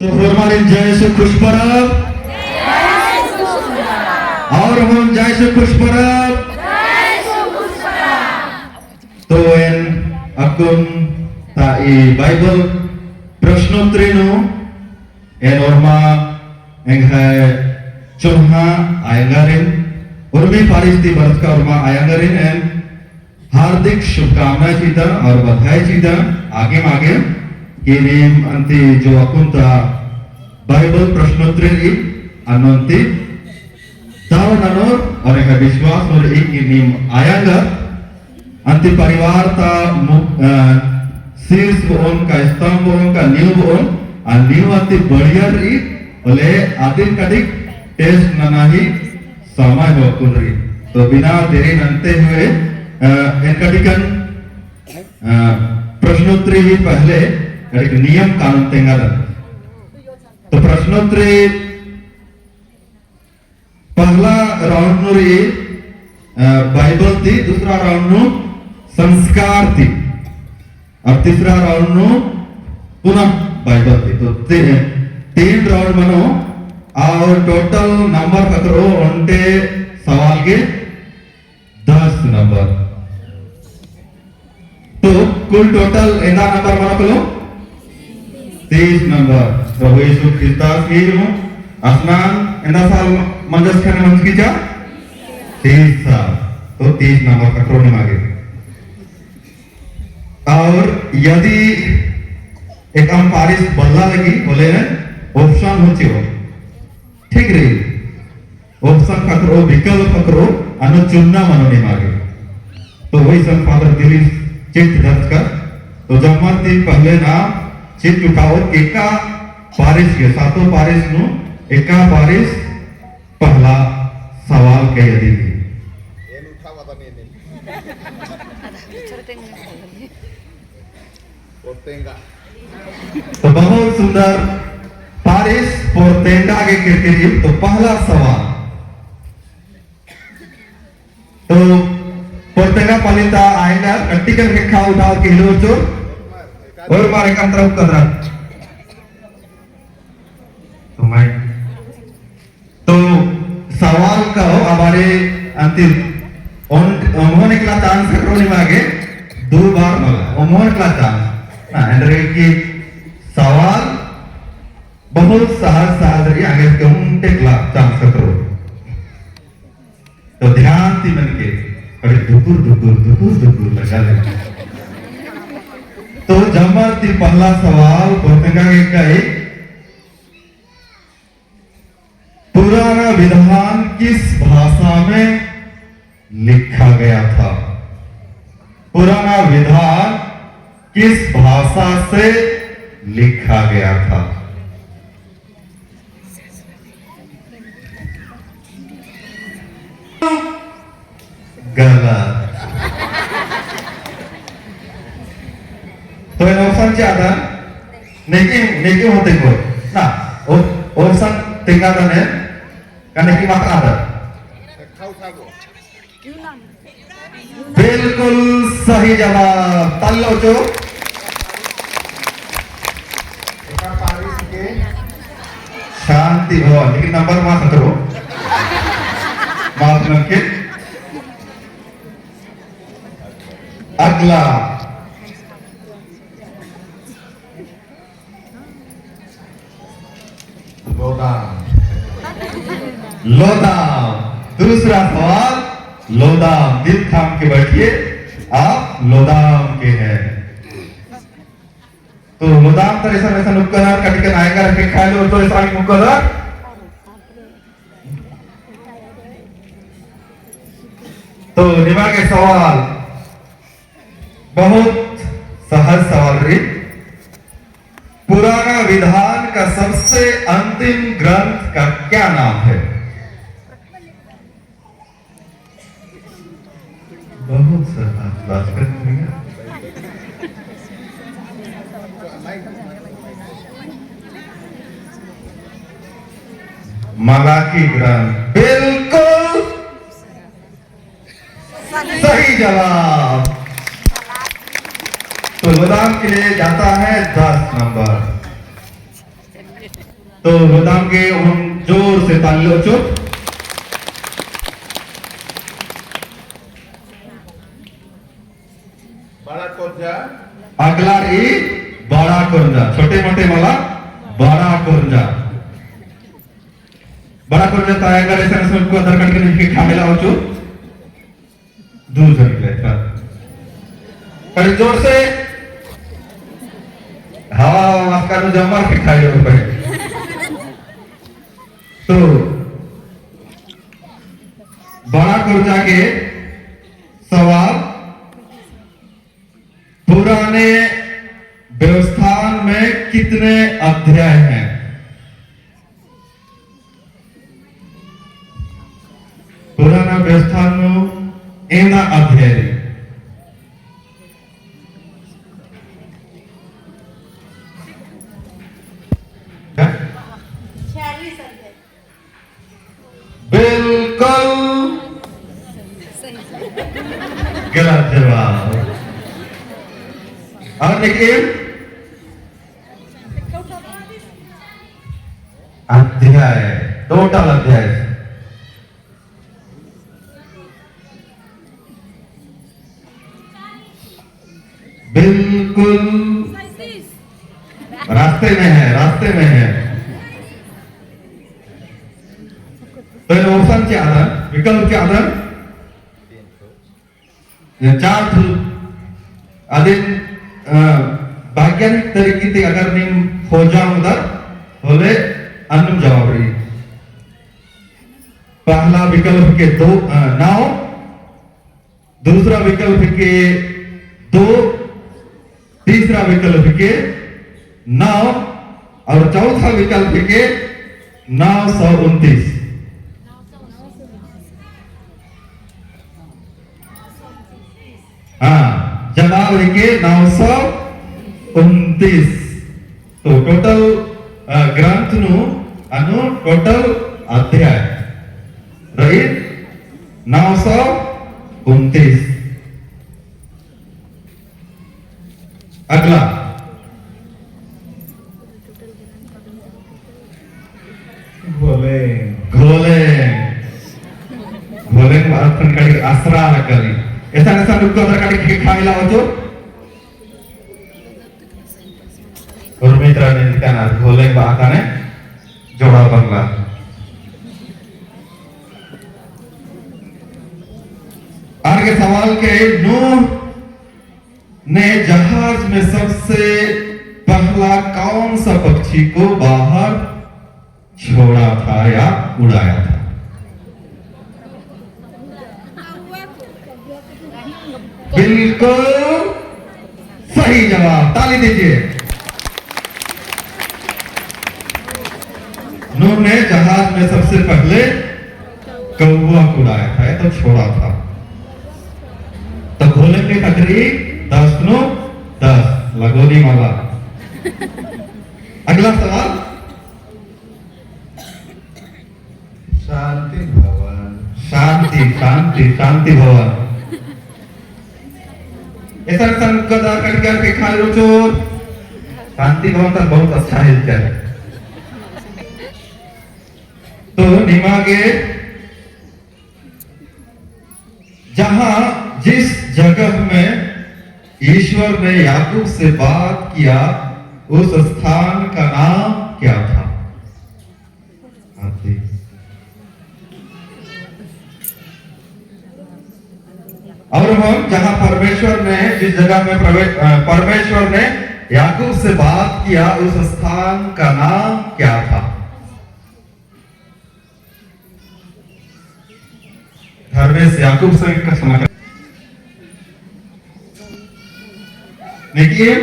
तो फरमाने जय से खुश परब और हम जय से खुश परब तो en akun tai Bible प्रश्नोत्तरी नु en orma enghai chonha ayangarin urmi paristi बरत का orma ayangarin en हार्दिक शुभकामनाएं चीता और बधाई चीता आगे किरीम अंति जो अकुंता बाइबल प्रश्नोत्तरी अनंति दाव ननोर और एक विश्वास और एक किरीम आयांगा अंति परिवार ता शीर्ष बोन का स्तंभ बोन का नींव बोन और नींव अंति बढ़िया रही बोले आदिन कदिक टेस्ट ननाही समय हो कुंडरी तो बिना देरी नंते हुए इनकटिकन प्रश्नोत्तरी ही पहले एक नियम कानून तेंगार तो प्रश्नोत्तरी पहला राउंड नु रे बाइबल थी दूसरा राउंड नु संस्कार थी और तीसरा राउंड नु पुनः बाइबल थी तो तीन राउंड बनो और टोटल नंबर करो उनके सवाल के 10 नंबर तो कुल टोटल एना नंबर mana kalo 30 नंबर प्रभु यीशु Kristus kirim asnan enda sal manjaskan manskija 30 साल तो 30 नंबर का क्रोनी मांगे और यदि एक हम पारिस बदला लगी बोले ना ऑप्शन होती हो ठीक रही ऑप्शन खतरो विकल्प खतरो अनु चुनना मनोनी मांगे तो वही सन फादर दिलीप चिट दर्ज कर तो जमाती पहले नाम चिट उठाओ एका पारिस के सातों पारिस नु एका पारिस पहला सवाल के यदि तो बहुत सुंदर पारिस पोर्तेंगा के क्रिटेरियम तो पहला सवाल तो पोर्तेंगा पालिता आएगा कट्टिकन के खा उठाओ के हिलो चो और मारे का तरफ कदरा तो मैं तो सवाल का हो हमारे अंतिम उन्होंने किला चांस करो नहीं मांगे 2 बार मांगा उन्होंने किला चांस ना एंड्रे की सवाल बहुत सहज रही आगे के उनके किला चांस करो तो ध्यान थी मन के अरे दुकुर लगा ले तो जमर थी पहला सवाल पोर्तेंगा के कहे पुराना विधान किस भाषा में लिखा गया था पुराना विधान किस भाषा से लिखा गया था गलत तो इन ऑप्शन ज्यादा नेकी होते को ना ऑप्शन tinggal है karena की मात्रा ada बिल्कुल सही जवाब तालो जो शांति भवन लेकिन नंबर माफ करो माफ करके अगला लोदाम दूसरा सवाल लोदाम दिल थाम के बैठिए आप लोदाम के हैं तो लोदाम तो ऐसा उपकरण कटिकन आएगा रखे खाए लो तो ऐसा उपकरण तो निमा के सवाल बहुत सहज सवाल रही पुराना विधान का सबसे अंतिम ग्रंथ का क्या नाम है बहुत सहज बात कर मलाकी ग्रंथ बिल्कुल सही जवाब तो लोदाम के लिए जाता है 10 नंबर तो बताओगे हम जोर से ताली लो चो बड़ा कोर्जा अगला ई बड़ा कोरजा छोटे मोटे वाला बड़ा कोरजा अगर ऐसा सबको आधार कार्ड के नहीं खामेला हो चो दूर से निकले कड़ी जोर से हवा आपका नु जमा के खाई हो पे तो बड़ा कोरजा के सवाल पुराने व्यवस्थान में कितने अध्याय हैं? पुराना व्यवस्थान में एना अध्याय बिल्कुल गलत जवाब। और देखिए अध्याय टोटल अध्याय बिल्कुल रास्ते में है तो ऑप्शन के आधार विकल्प के आधार चार अधिक वैज्ञानिक तरीके से अगर निम हो जाऊंगा बोले अन्नम जवाब रही पहला विकल्प के 9 दूसरा विकल्प के 2 तीसरा विकल्प के 9 और चौथा विकल्प के 929 हाँ जवाब के 929 तो टोटल ग्रंथ नु अनु टोटल अध्याय रही 929। अगला घोले भारत कड़ी आसरा करी ऐसा नुक्को कड़ी खाईला हो मित्र ने घोले बात ने जोड़ा बंगला आगे सवाल के नूह ने जहाज में सबसे पहला कौन सा पक्षी को बाहर छोड़ा था या उड़ाया था? बिल्कुल सही जवाब, ताली दीजिए। नूह ने जहाज में सबसे पहले कौवा को उड़ाया था, तो छोड़ा था। तो खोलेंगे टकरी 10 नु 10 लगोनी माला। अगला सवाल, शांति भवन। शांति शांति शांति भवन ऐसा कदा करके खा लो चोर। शांति भवन तो बहुत अच्छा है क्या? तो निमागे जहां जिस जगह में ईश्वर ने याकूब से बात किया उस स्थान का नाम क्या था? और हम जहां परमेश्वर ने जिस जगह में परमेश्वर ने याकूब से बात किया उस स्थान का नाम क्या था? धर्मेश याकूब से का समाचार देखिए।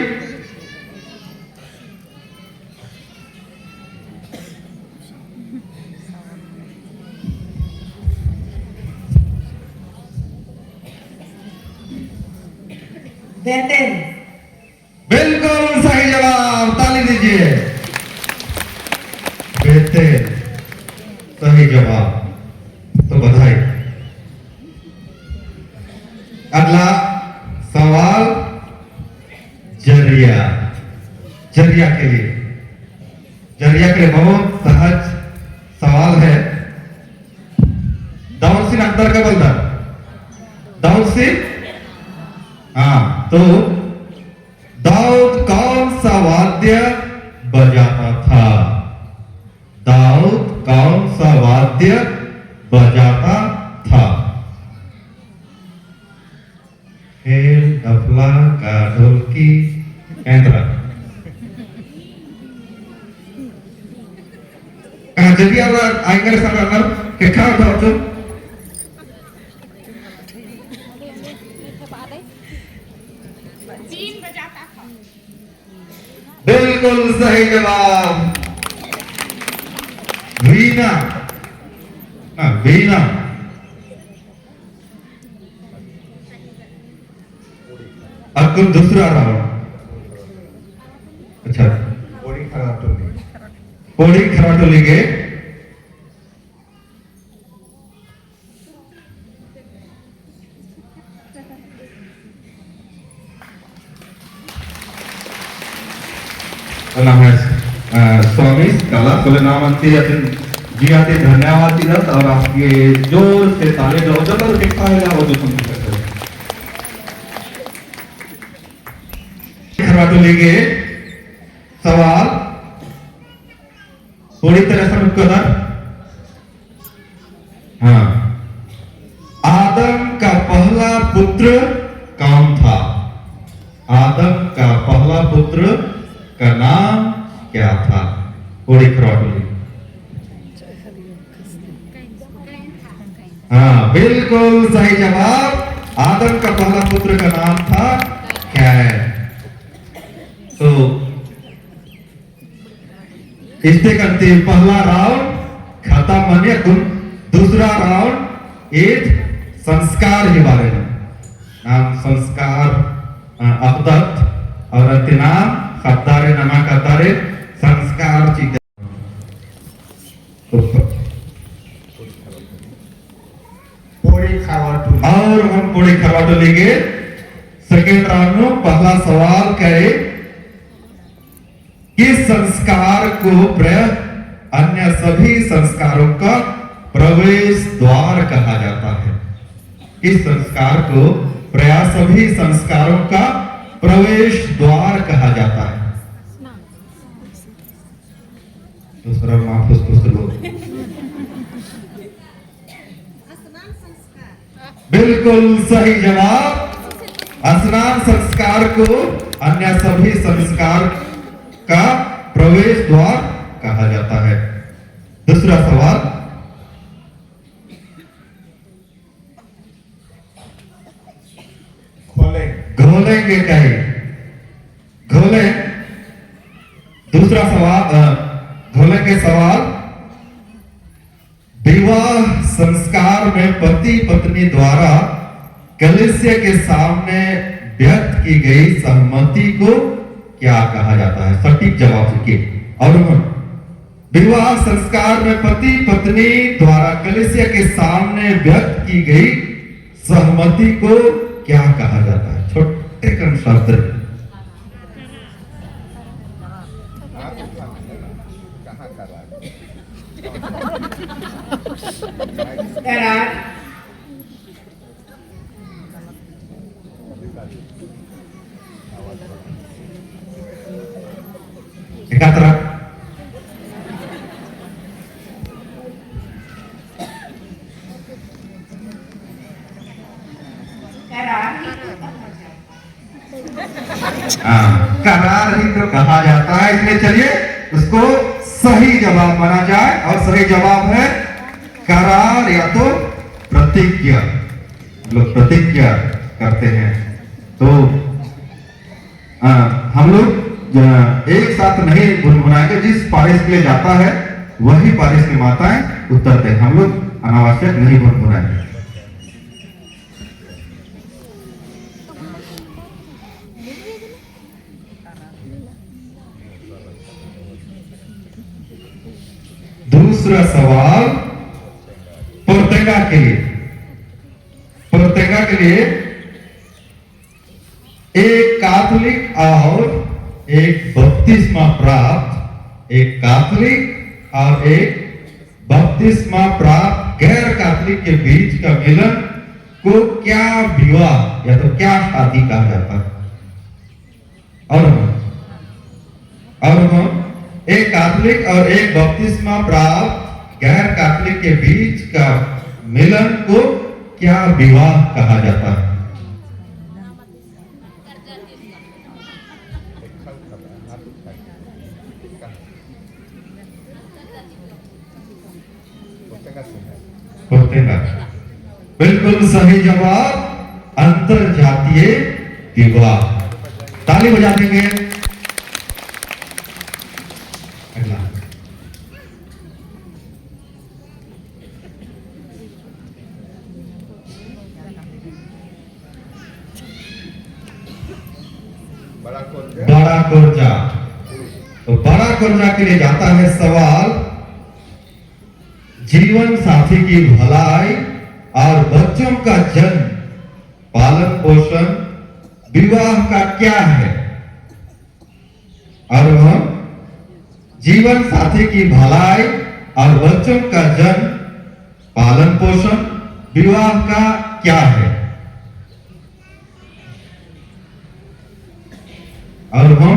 बिल्कुल सही जवाब, ताली दीजिए। बेहतर सही जवाब, तो बधाई। अगला सवाल जरिया के लिए बहुत सहज सवाल है। दाऊद सिंह अंतर का बोलता दाऊद सिंह, हाँ, तो दाऊद कौन सा वाद्य बजाता था? दाऊद कौन सा वाद्य बजाता था? खेल, तबला का ढोलकी, केंद्र। jadi orang ainggar sangat ke kau tahu tu? बीन बजाता था। बिल्कुल सही जवाब, वीणा। वीणा। अब कुछ दूसरा राउंड। अच्छा, कोड़ी खराटोली। कोड़ी खराटोली के नाम है स्वामी कला सोलेनामंती जी आते धन्यवाद तीरथ और आपके जोर से ताले जो जबर दिखा है वो जो समझ सकते हैं। खराटोली के सवाल थोड़ी तरह से रुकना। हाँ, आदम का पहला पुत्र कौन था? आदम का पहला पुत्र का नाम क्या था? कोड़ी खराटोली। हाँ, बिल्कुल सही जवाब। आदम का पहला पुत्र का नाम था कैन। तो इससे करते पहला राउंड खत्म मानिए। दूसरा राउंड एक संस्कार के बारे में। नाम संस्कार अवदत्त और अंतिनाम खद्दारे नमा कतारे संस्कार चीज। कोड़ी खराटोली। और हम कोड़ी खराटोली के सेकेंड राउंड में पहला सवाल करे, किस संस्कार को प्राय अन्य सभी संस्कारों का प्रवेश द्वार कहा जाता है? इस संस्कार को प्राय सभी संस्कारों का प्रवेश द्वार कहा जाता है। दूसरा माफूस बिल्कुल सही जवाब। स्नान संस्कार को अन्य सभी संस्कार का प्रवेश द्वार कहा जाता है। दूसरा सवाल, घोलेंगे कहीं घोले। दूसरा सवाल घोलेंगे सवाल, विवाह संस्कार में पति पत्नी द्वारा कलिसिया के सामने व्यक्त की गई सहमति को क्या कहा जाता है? सटीक जवाब लिखिए। और विवाह संस्कार में पति पत्नी द्वारा कलिसिया के सामने व्यक्त की गई सहमति को क्या कहा जाता है? छोटे कण शब्द। एकत्र करार ही तो कहा जाता है, इसलिए चलिए उसको सही जवाब माना जाए। और सही जवाब है करार या तो प्रतिज्ञा। लोग प्रतिज्ञा करते हैं। तो हम लोग एक साथ नहीं गुनगुनाएंगे। जिस पारिश के लिए जाता है वही पारिश की माताएं उत्तर दें। हम लोग अनावश्यक नहीं गुनगुनाएंगे। दूसरा सवाल पोर्तेगा के लिए। पोर्तेगा के लिए एक कैथोलिक और एक बपतिस्मा प्राप्त, एक कैथोलिक और एक बपतिस्मा प्राप्त गैर कैथोलिक के बीच का मिलन को क्या विवाह या तो क्या शादी कहा जाता है? और एक कैथोलिक और एक बपतिस्मा प्राप्त गैर कैथोलिक के बीच का मिलन को क्या विवाह कहा जाता है? होतेगा। बिल्कुल सही जवाब अंतर जातीय विवाह। ताली बजा देंगे। अगला बड़ा कुर्जा। तो बड़ा कुर्जा के लिए जाता है सवाल, जीवन साथी की भलाई और बच्चों का जन्म, पालन पोषण, विवाह का क्या है? और हम जीवन साथी की भलाई और बच्चों का जन्म, पालन पोषण, विवाह का क्या है? और हम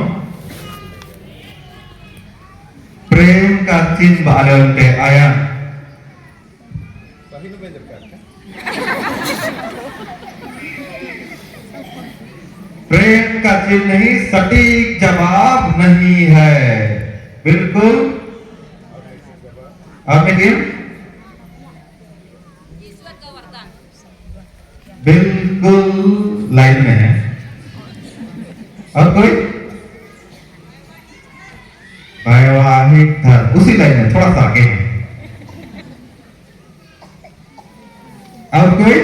प्रेम का चिन्ह बालन के आया। प्रेम का चिन्ह नहीं, सटीक जवाब नहीं है। बिल्कुल आपने क्या? ईश्वर का वरदान। बिल्कुल लाइन में है। और कोई? वैवाहिक धर्म उसी लाइन में, थोड़ा सा आगे है। और कोई?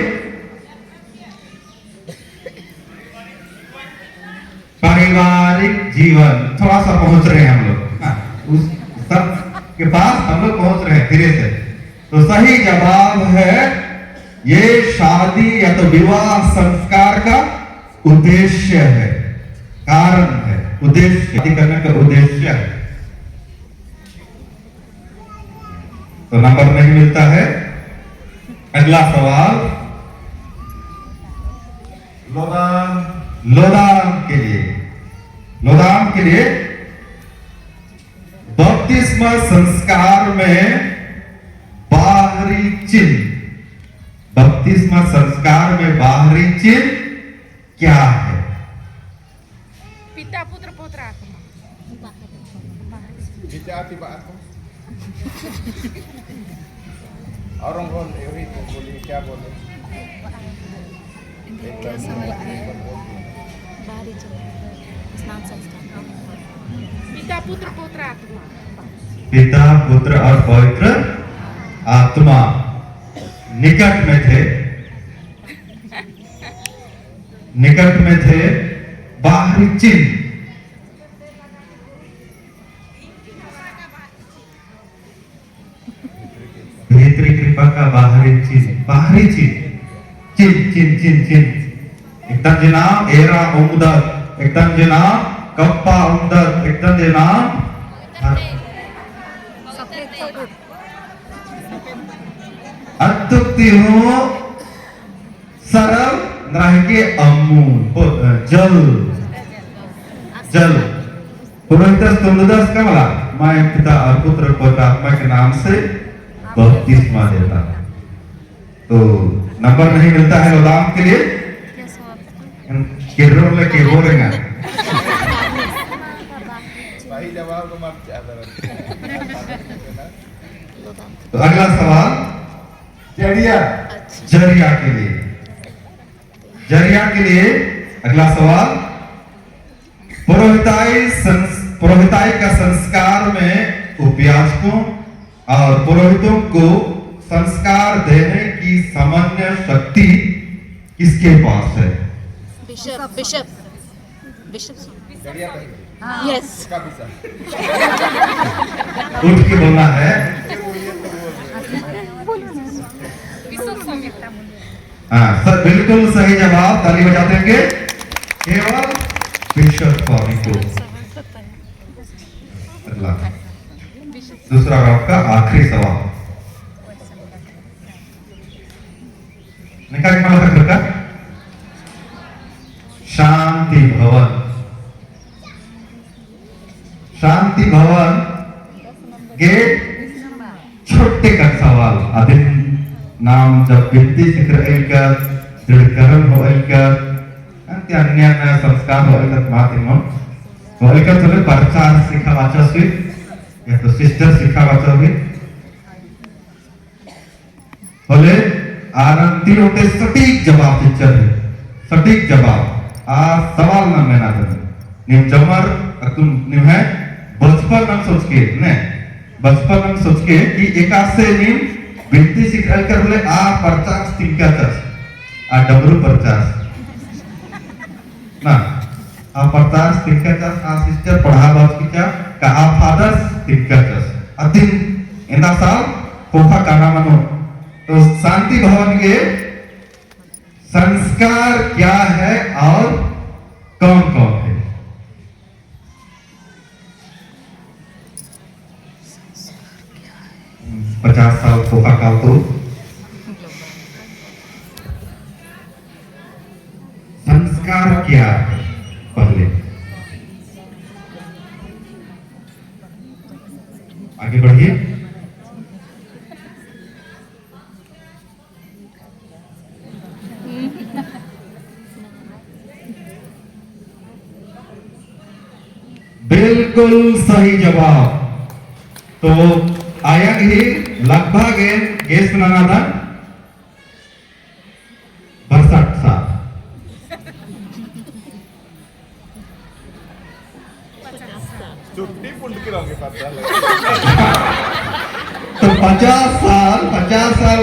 पारिवारिक जीवन, थोड़ा सा पहुंच रहे हैं हम लोग, उस सब के पास हम लोग पहुंच रहे हैं धीरे से। तो सही जवाब है ये शादी या तो विवाह संस्कार का उद्देश्य है, कारण है, उद्देश्य, शादी करने का उद्देश्य है। तो नंबर नहीं मिलता है। अगला सवाल लोदान के लिए बपतिस्मा संस्कार में बाहरी चिन्ह, बपतिस्मा संस्कार में बाहरी चिन्ह क्या है? पिता पुत्र पौत्र आत्मा। और हम बोलिए क्या बोले? पिता पुत्र पौत्र आत्मा। पिता पुत्र और पवित्र आत्मा निकट में थे बाहरी चिन्ह। भीतरी कृपा का बाहरी चिन्ह एकदम जनाब एरा उमदत, एकदम जनाब कप्पा उमदत, एकदम जनाब अत्युक्ति हो सरल के अमूल जल पुरोहित तुंदस का वाला मैं पिता और पुत्र पवित्र आत्मा के नाम से बपतिस्मा देता। तो नंबर नहीं मिलता है लोदान के लिए। किरोल के बोलेंगे सही जवाब तो मत तो अगला सवाल जरिया के लिए अगला सवाल, पुरोहिताई का संस्कार में उपयाचकों और पुरोहितों को संस्कार देने की सामान्य शक्ति किसके पास है? Bishop yes. उठ के बोलना है। हाँ सर, बिल्कुल सही जवाब, ताली बजा देंगे। केवल बिशप स्वामी को। अगला दूसरा राउंड का आखिरी सवाल निकाल मला खरं का शांति भवन के छोटे का सवाल आदिन नाम जब वित्ती शिखर का दृढ़करण हो का अंत अन्य संस्कार हो का माध्यम हो का तुम्हें परचार सिखा वाचा सुई या तो सिस्टर सिखा वाचा हुई बोले आनंदी होते सटीक जवाब पिक्चर है सटीक जवाब आ सवाल ना मैं ना दूँ निम जमर तुम निम है बचपन हम सोच के ने बचपन हम सोच के कि एकासे निम वित्ती शिखर कर बोले आ परचार सिखा चस आ डबरू परचार ना आ परचार सिखा चस आ सिस्टर पढ़ा बात की चा का आ फादर्स सिखा चस अतिन इंदा साल कोफा काना मनो तो शांति भवन के संस्कार क्या है और कौन कौन है 50 साल कोफा का तो संस्कार क्या है पहले आगे बढ़िए बिल्कुल सही जवाब तो आया ही लगभग गेस बनाना था 62 साल छुट्टी पुंडकी रहोगे पता तो 50 साल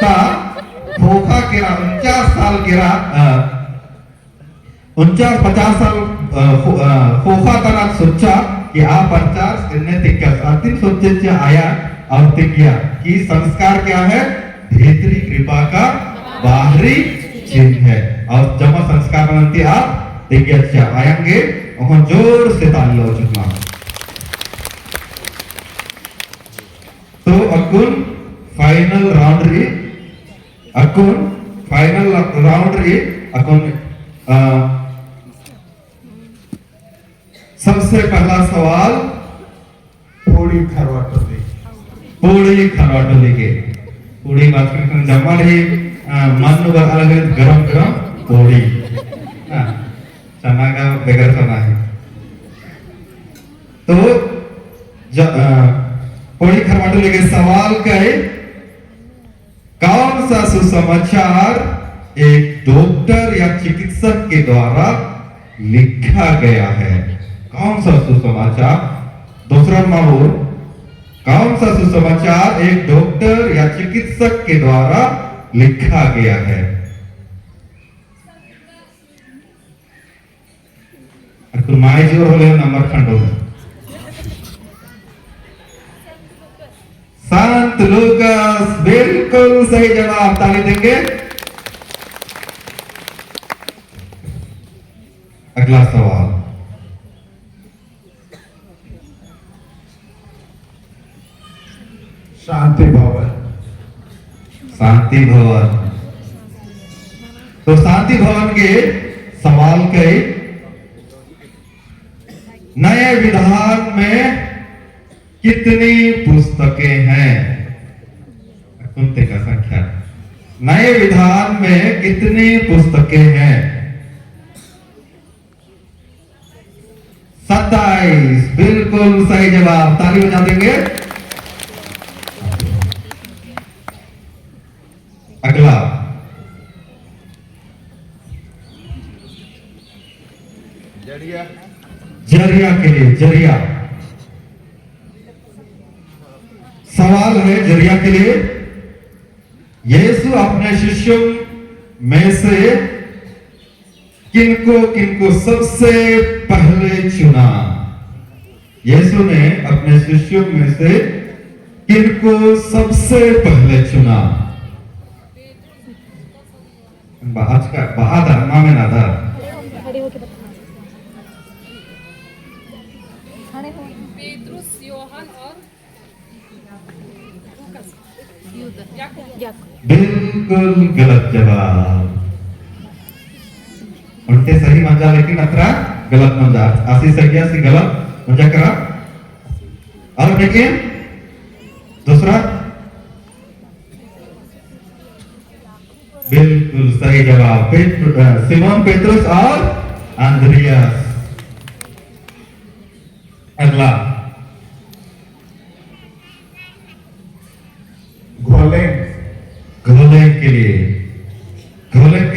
का खोखा गिरा 49 साल गिरा 49-50 साल खोखा तना सोचा कि आ परचार इन्हें तिक्कस अंतिम सोचे आया और तिकिया कि संस्कार क्या है भीतरी कृपा का बाहरी चिन्ह है और जमा संस्कार बनती आप तिकिया आएंगे और जोर से ताली लो चुका तो अकुन फाइनल राउंड रे अकुन सबसे पहला सवाल पूरी खरवाटोली के पूरी बात करते जमा रही मन नु अलग गरम पूरी चना का बगैर चना है तो पूरी खरवाटोली के सवाल का है कौन सा सुसमाचार एक डॉक्टर या चिकित्सक के द्वारा लिखा गया है कौन सा सुसमाचार दूसरा माहौल कौन सा सुसमाचार एक डॉक्टर या चिकित्सक के द्वारा लिखा गया है तो माय जोर होले नंबर खंडो संत लूकास बिल्कुल सही जवाब ताली देंगे अगला सवाल शांति भवन तो शांति भवन के सवाल के नए विधान में कितनी पुस्तकें हैं कुंते का संख्या नए विधान में कितनी पुस्तकें हैं 27 बिल्कुल सही जवाब ताली बजा देंगे अगला जरिया के लिए जरिया सवाल है जरिया के लिए यीशु अपने शिष्यों में से किनको सबसे पहले चुना यीशु ने अपने शिष्यों में से किनको सबसे पहले चुना बहादुर मामे नादर पेट्रुस योहन और बिल्कुल गलत जवाब. उनके सही म्हणजे लेकिन अतरा गलत म्हणजे असी सही असी गलत म्हणजे करा. और देखिए दूसरा बिल्कुल सही जवाब. सिमोन पेट्रोस और आंद्रियास. अगला घोलेंग. घोलेंग के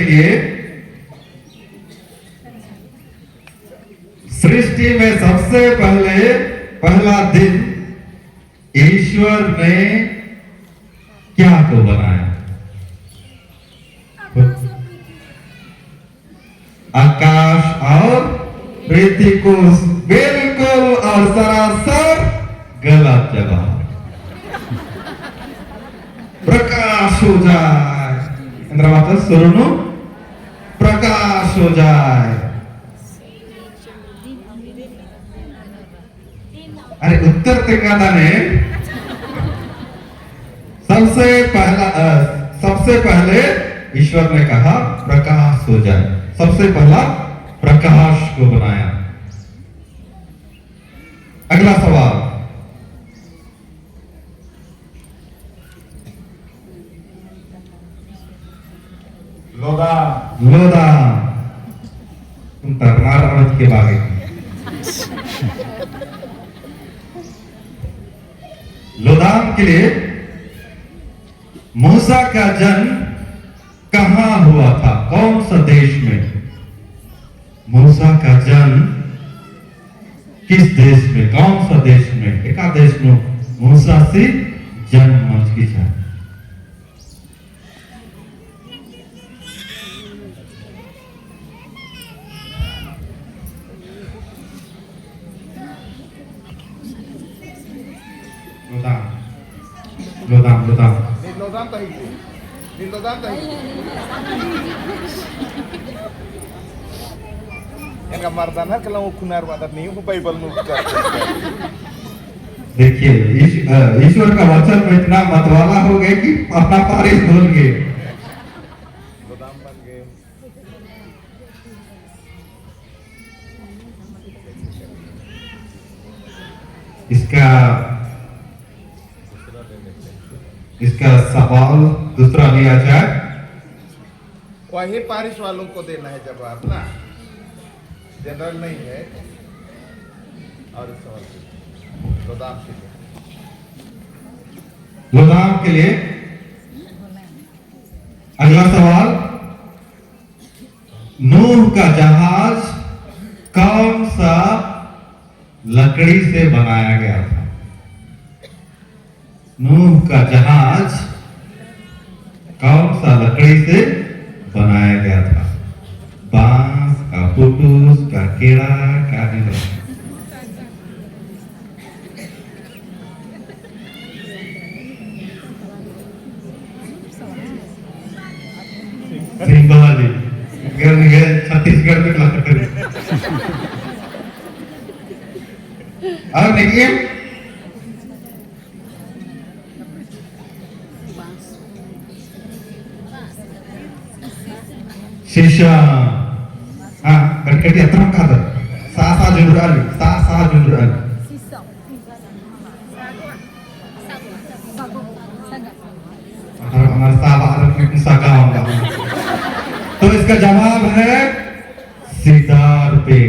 लिए सृष्टि में सबसे पहला दिन ईश्वर ने क्या को बनाया? आकाश और पृथ्वी को. बिल्कुल और सरासर गलत जवाब. प्रकाश हो जाए. इंद्रवात सुरुनु प्रकाश हो जाए. अरे उत्तर तेलंगाना ने सबसे पहले ईश्वर ने कहा प्रकाश हो जाए. सबसे पहला प्रकाश को बनाया. अगला सवाल. लोदा. लोदा. तुम तरमार अवध के बारे में. लोदाम के लिए मूसा का जन्म कहां हुआ था? कौन सा देश में? मूसा का जन्म किस देश में? कौन सा देश में? एका देश में मूसा से जन्म मंच की था. Lodam. Nilodam tahi. Yang kamar tanah kalau kunar wadat nih, aku Bible nukar. देखिए ईश्वर का वचन में इतना मतवाला हो गए कि अपना पारिश भूल गए. Lodam bन गए. इसका सवाल दूसरा लिया जाए. वही पारिश वालों को देना है जवाब ना, जनरल नहीं है. और इस सवाल के लोदाम के लिए अगला सवाल. नूह का जहाज कौन सा लकड़ी से बनाया गया था? नूह का जहाज कौन सा लकड़ी से बनाया गया था? बांस का, पुटूस का, केड़ा का? सिंबाली छत्तीसगढ़ में क्लास करें. और देखिए शीशा. हाँ कटी अत्र का सा जुंडराली हमारे सागा होगा. तो इसका जवाब है सितार पे.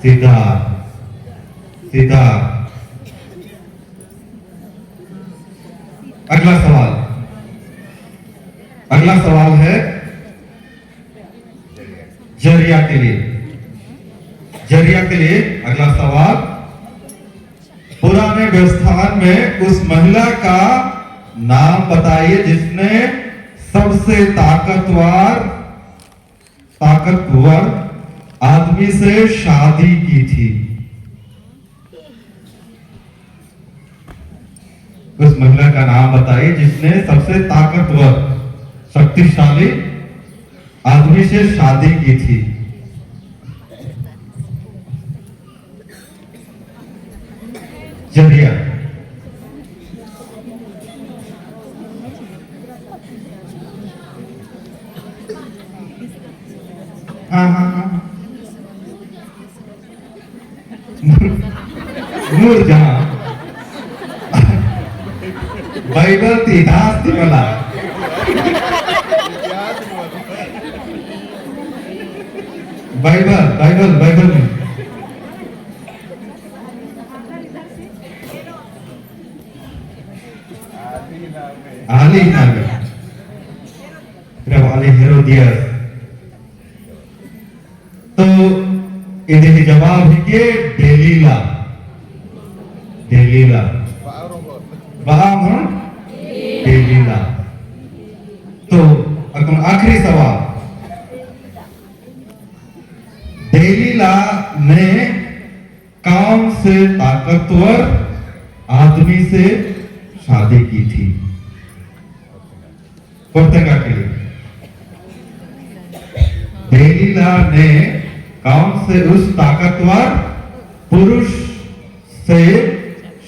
सितार. अगला सवाल है जरिया के लिए. अगला सवाल. पुराने व्यवस्थान में उस महिला का नाम बताइए जिसने सबसे ताकतवर आदमी से शादी की थी. उस महिला का नाम बताइए जिसने सबसे ताकतवर शक्तिशाली आदमी से शादी की थी. जरिया. हाँ हाँ हाँ नूरजहां बाइबल ती इतिहास ती मला बाइबल बाइबल बाइबल में Ali nabi Rabb Ali Herodias तो इन्हें जवाब है कि डेलीला डेलीला बाहर डेलीला तो अगला आखिरी सवाल डेलीला ने कौन से ताकतवर आदमी से शादी की थी पुर्तगा के लिए डेलीला ने कौन से उस ताकतवर पुरुष से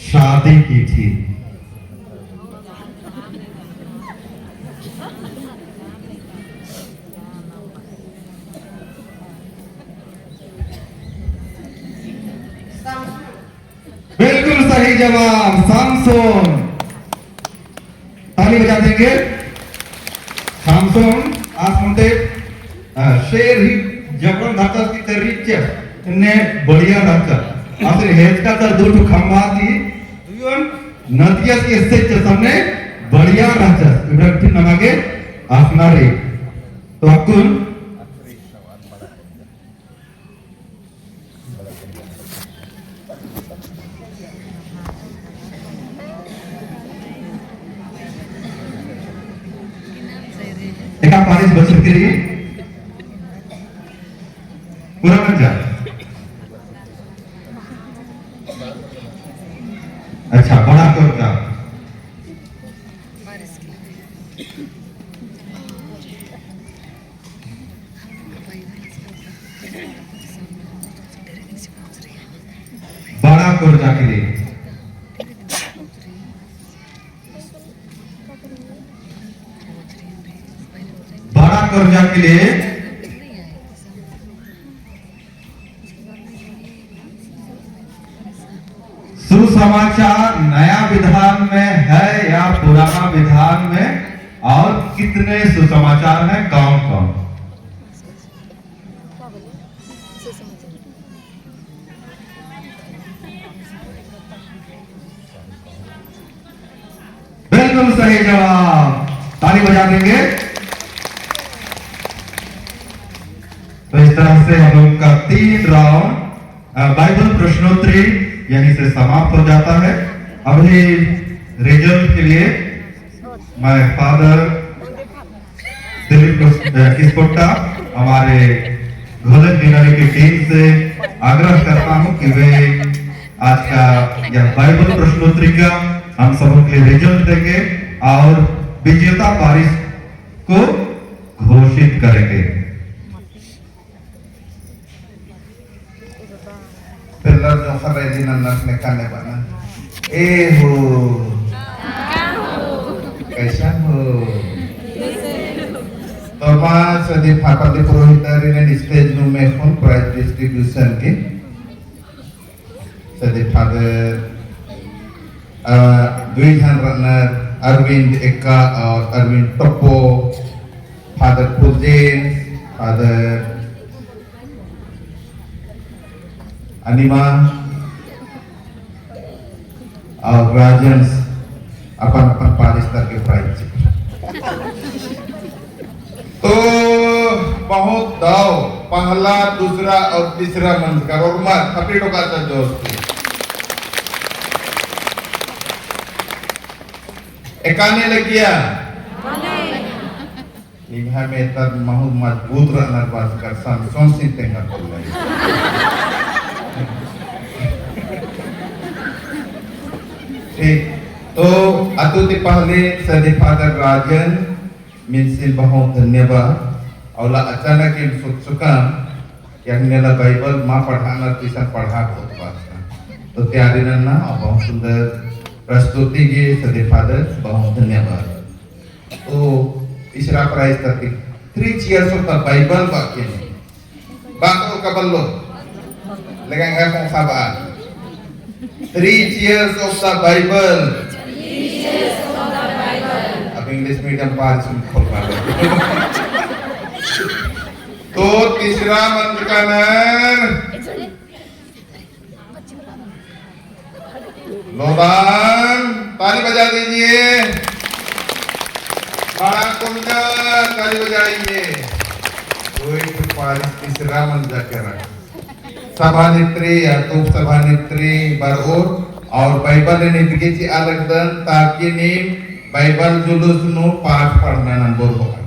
शादी की थी बिल्कुल सही जवाब सामसोन ताली बजा देंगे सामसोन आज म्हणते शेर ही जबरन धाकत की तरीच्या ने बढ़िया धाकत असले हेज का तर दो खंबा दी दुयन नदिया के स्टेज सामने बढ़िया धाकत इब्राहिम नमागे आसनारे तो अकुन एक पारिस बच्चों के लिए पूरा बन जा अच्छा बड़ा कर जा बड़ा कर जा के लिए बड़ा कर्जा के लिए सुसमाचार नया विधान में है या पुराना विधान में और कितने सुसमाचार हैं कौन कौन बिल्कुल सही जवाब ताली बजा देंगे तो इस तरह से हम लोग का 3 राउंड बाइबल प्रश्नोत्तरी यानी से समाप्त हो जाता है अभी रिजल्ट के लिए मैं फादर दिलीप किस्पोट्टा हमारे घोलन डिनरी की टीम से आग्रह करता हूं कि वे आज का यह बाइबल प्रश्नोत्तरी का हम सबों के लिए रिजल्ट देंगे और विजेता पारिश को घोषित करेंगे Pilar जो खरे दिन नस में खाने बना ए हो कैसा हो तो पांच सदी फाकल्टी पुरोहित ने स्टेज नु में फोन प्राइज डिस्ट्रीब्यूशन के सदी फादर द्विजन रनर अरविंद एक्का और अरविंद टप्पो फादर फुलजेन फादर अनिमा और राजन्स अपन पारिस्तर के प्राइज तो बहुत दाव पहला दूसरा और तीसरा मंच का और मत थपड़ी टोका दोस्त एकाने लगिया इन्हें में तब महू मजबूत रहना बात कर सामसों से तेंगा कर ले ठीक तो अतुति पहले सदी फादर राजन मिनसिल बहुत धन्यवाद और अचानक इन सुखसुका yang nila Bible ma पढ़ाना bisa पढ़ा बहुत बात तो तैयारी ना और बहुत सुंदर प्रस्तुति के सदी फादर बहुत धन्यवाद तो तीसरा प्राइज तक 3 cheers of the Bible बाकी kabalo. Legang kong saba. 3 cheers of the Bible. अब इंग्लिश मीडियम पास खोल पा रहे तो तीसरा मंत्र का नाम लोबान ताली बजा दीजिए बड़ा कुंजा ताली बजाइए कोई पारिस तीसरा मंत्र करा सभानेत्री या तो सभानेत्री बरोबर और बाइबल ने दिखेची अलग दन ताकि ने बाइबल जुलूस नो पाठ पढ़ना नंबर होगा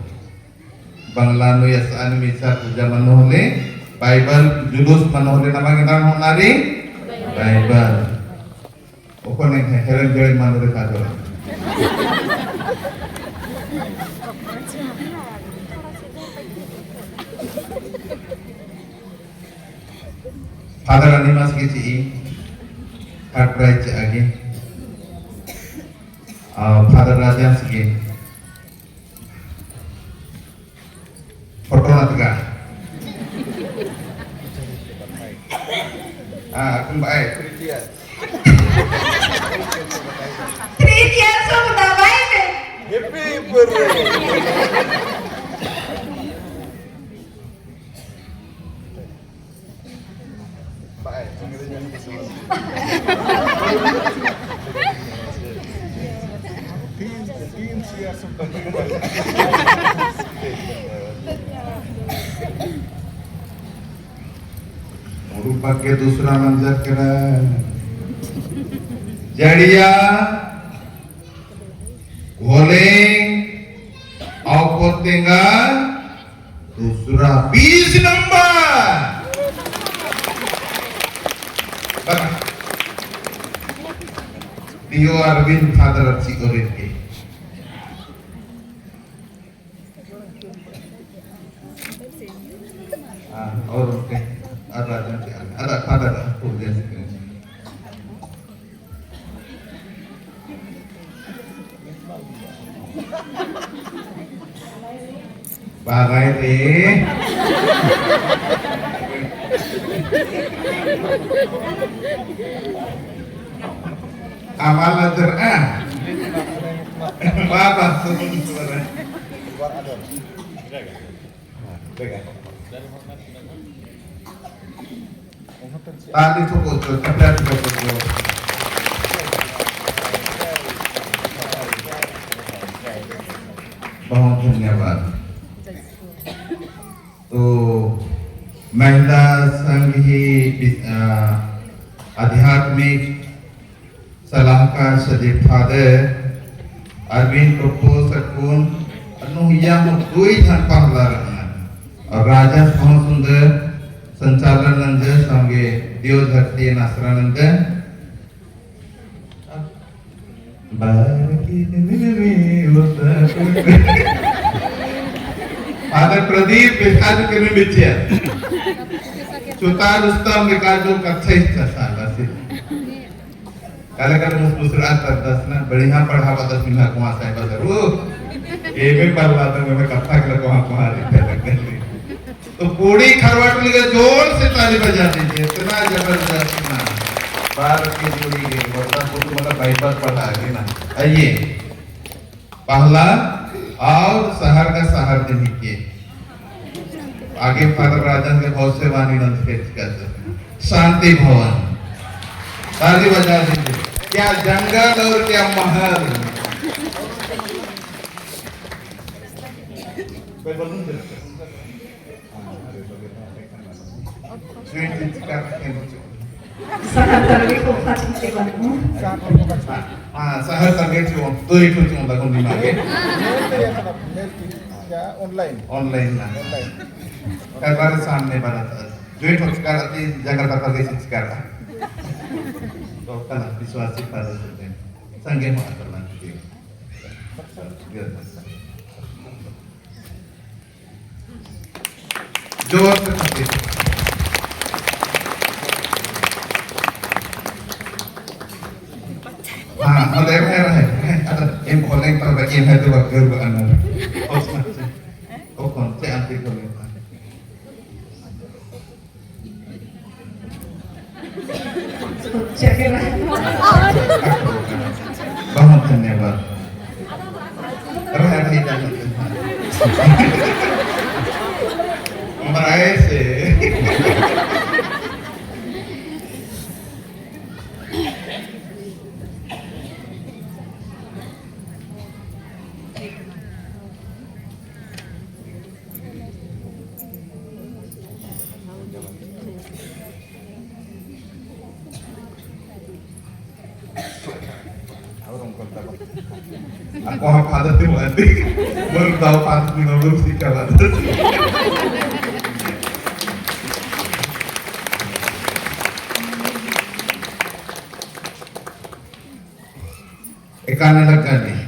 बंगला नो यस अनमिसा पूजा मनोहले बाइबल जुलूस मनोहले नमक नाम होनारी बाइबल ओपन है हेरन जोइन मनोहले काजो फादर अनिमास की ची हार्ट प्राइज आगे फादर राजा सके photo नतगा aku baik 3 years of the Bible. happy birthday baik रूपा के दूसरा मंजर करा जड़िया घोले और पोतेंगा दूसरा 20 नंबर दियो अरविंद फादर अच्छी और इनके और उनके राजा के ada फादर पूरे से बागाय रे amal nadzar apa sebenarnya tadi cukup terlihat cukup बहुत धन्यवाद तो महिला संघ ही आध्यात्मिक सलाहकार सदीप फादर अरविंद प्रभु सकून अनुया मुद्दोई धन पहला रहना और राजा बहुत सुंदर संचालन नंद संगे देव धरती नासरानंद फादर प्रदीप विकास करने बिचे चुता रुस्तम विकास जो कच्चा इच्छा साला से कलाकार मुस्कुरात करतास ना बढ़िया पढ़ावा 10 मिनट को आसा है बदर वो ये में पढ़वा तो मैं कथा कर को वहां रहते तो पूरी खरवाट लेकर जोर से ताली बजा दीजिए इतना जबरदस्त ना बार की जोड़ी गई वरना तो मतलब बाईपास पढ़ा है ना आइए पहला और शहर का शहर दिन के आगे फादर राजन के बहुत से वाणी नंद फेच कर शांति भवन ताली बजा दीजिए क्या जंगल और क्या महल कोई बोलूं Sangat terlihat fasih sekolah. शहर सर्वे चुन दो ही चुन लगा उन्हीं मागे क्या ऑनलाइन ऑनलाइन ना कई बार सामने बना था जो ही ठोक कर आती जगह पर कर देती कर तो कल विश्वासी पादर होते हैं संगे में आकर ना जोर से खाते हाँ और एक है em खोलें पर बच्चे हैं तो बच्चे को अंदर और कौन से आंटी खोलें धन्यवाद रहा नहीं जाना मराए से Aku hafal tuh nanti baru tahu pas minum sih kalau ikan lagi nih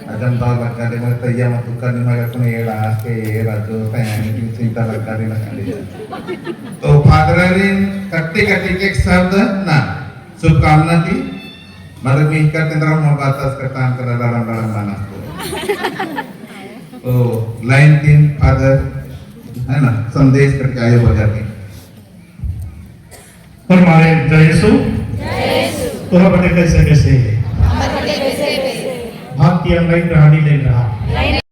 ada tahu lagi nih mereka yang matukan nih mereka punya elas ke ratu tayang cinta lagi nih तो फादरारीन कट्टे एक शब्द ना शुभकामना की मगर मी इकट्ठे तरह membatas kata dalam manasku तो लाइन 3 फादर है ना संदेश करके आए हो जाते फरमाए जय यीशु तो हम बड़े कैसे भाग की अंगई कहानी ले रहा